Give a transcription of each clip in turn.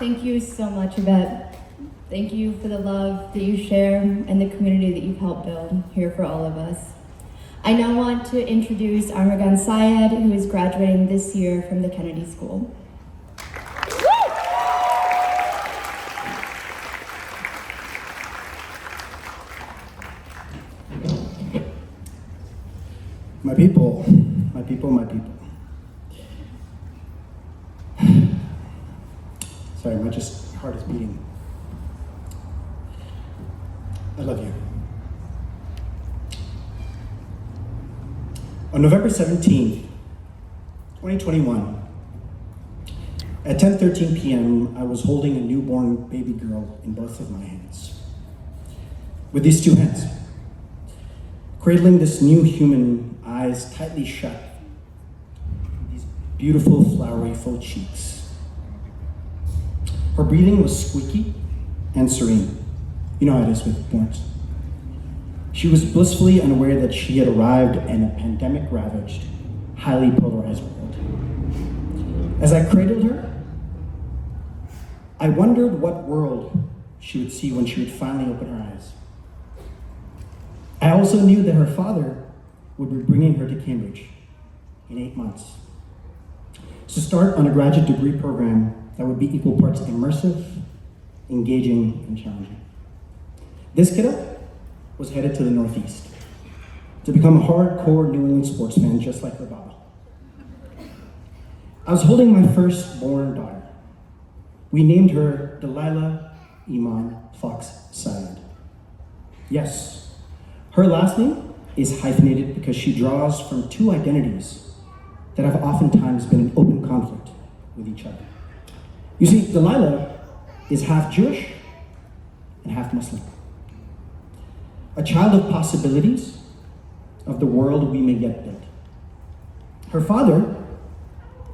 Thank you so much, Yvette. Thank you for the love that you share and the community that you've helped build here for all of us. I now want to introduce Armagan Syed, who is graduating this year from the Kennedy School. My people, my people, my people. Sorry, my heart is beating. I love you. On November 17th, 2021, at 10:13 p.m., I was holding a newborn baby girl in both of my hands. With these two hands, cradling this new human, eyes tightly shut, these beautiful, flowery, full cheeks. Her breathing was squeaky and serene. You know how it is with newborns. She was blissfully unaware that she had arrived in a pandemic-ravaged, highly polarized world. As I cradled her, I wondered what world she would see when she would finally open her eyes. I also knew that her father would be bringing her to Cambridge in 8 months to start on a graduate degree program that would be equal parts immersive, engaging, and challenging. This kiddo was headed to the Northeast to become a hardcore New England sports fan, just like her Baba. I was holding my firstborn daughter. We named her Delilah Iman Fox Syed. Yes, her last name is hyphenated because she draws from two identities that have oftentimes been in open conflict with each other. You see, Delilah is half Jewish and half Muslim. A child of possibilities of the world we may yet build. Her father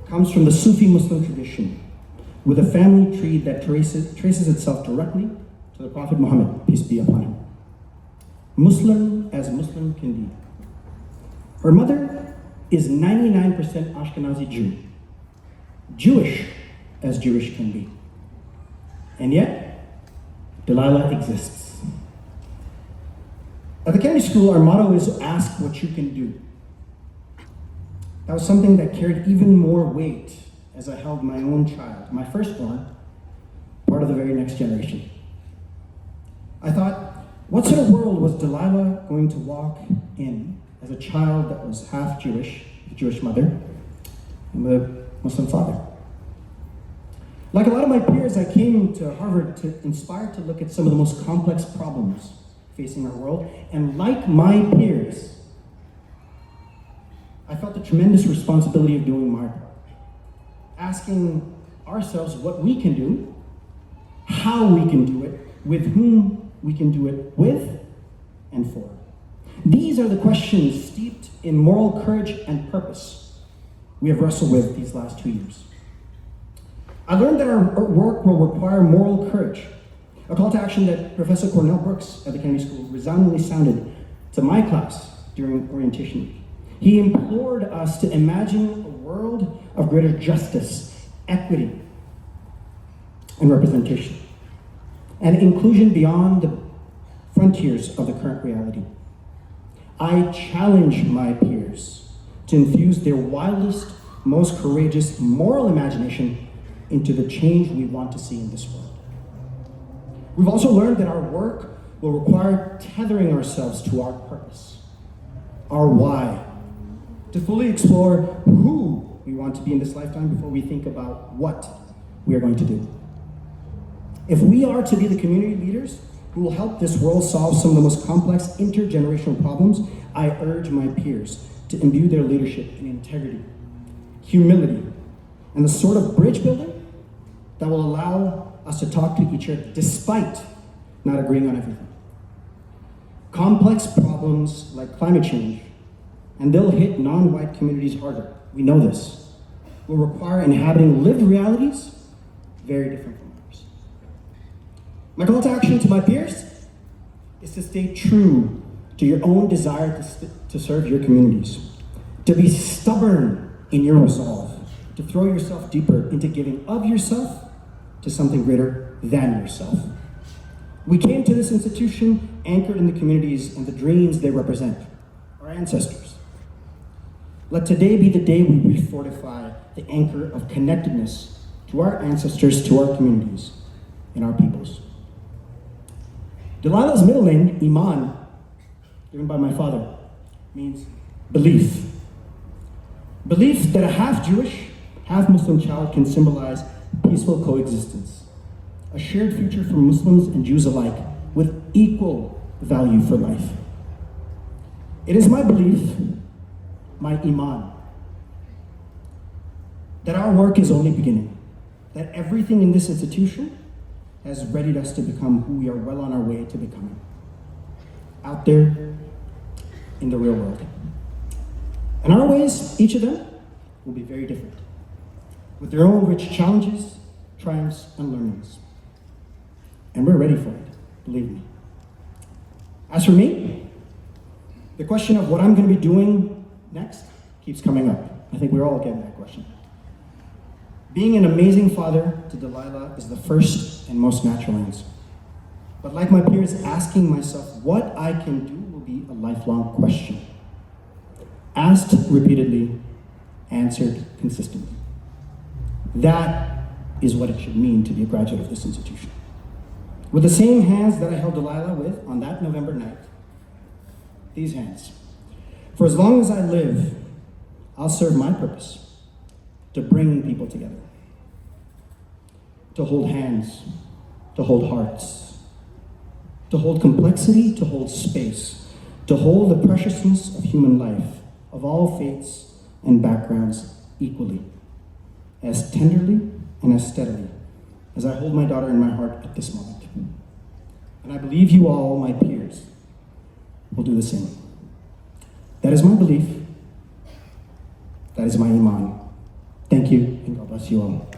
comes from the Sufi Muslim tradition with a family tree that traces itself directly to the Prophet Muhammad, peace be upon him. Muslim as Muslim can be. Her mother is 99% Ashkenazi Jew, Jewish as Jewish can be. And yet, Delilah exists. At the Kennedy School, our motto is ask what you can do. That was something that carried even more weight as I held my own child, my firstborn, part of the very next generation. I thought, what sort of world was Delilah going to walk in as a child that was half Jewish, a Jewish mother, and with a Muslim father? Like a lot of my peers, I came to Harvard inspired to look at some of the most complex problems facing our world, and like my peers, I felt the tremendous responsibility of doing my part, asking ourselves what we can do, how we can do it, with whom we can do it with and for. These are the questions steeped in moral courage and purpose we have wrestled with these last 2 years. I learned that our work will require moral courage, a call to action that Professor Cornell Brooks at the Kennedy School resoundingly sounded to my class during orientation week. He implored us to imagine a world of greater justice, equity, and representation, and inclusion beyond the frontiers of the current reality. I challenge my peers to infuse their wildest, most courageous moral imagination into the change we want to see in this world. We've also learned that our work will require tethering ourselves to our purpose, our why, to fully explore who we want to be in this lifetime before we think about what we are going to do. If we are to be the community leaders who will help this world solve some of the most complex intergenerational problems, I urge my peers to imbue their leadership in integrity, humility, and the sort of bridge building that will allow us to talk to each other despite not agreeing on everything. Complex problems like climate change, and they'll hit non-white communities harder, we know this, will require inhabiting lived realities very different from ours. My call to action to my peers is to stay true to your own desire to serve your communities, to be stubborn in your resolve, to throw yourself deeper into giving of yourself to something greater than yourself. We came to this institution anchored in the communities and the dreams they represent, our ancestors. Let today be the day we refortify the anchor of connectedness to our ancestors, to our communities, and our peoples. Delilah's middle name, Iman, given by my father, means belief. Belief that a half-Jewish, half-Muslim child can symbolize peaceful coexistence, a shared future for Muslims and Jews alike, with equal value for life. It is my belief, my Iman, that our work is only beginning, that everything in this institution has readied us to become who we are well on our way to becoming, out there in the real world. And our ways, each of them, will be very different, with their own rich challenges, triumphs, and learnings. And we're ready for it, believe me. As for me, the question of what I'm going to be doing next keeps coming up. I think we're all getting that question. Being an amazing father to Delilah is the first and most natural answer. But like my peers, asking myself what I can do will be a lifelong question. Asked repeatedly, answered consistently. That is what it should mean to be a graduate of this institution. With the same hands that I held Delilah with on that November night, these hands. For as long as I live, I'll serve my purpose, to bring people together, to hold hands, to hold hearts, to hold complexity, to hold space, to hold the preciousness of human life, of all faiths and backgrounds equally, as tenderly and as steadily as I hold my daughter in my heart at this moment. And I believe you all, my peers, will do the same. That is my belief. That is my Iman. Thank you, and God bless you all.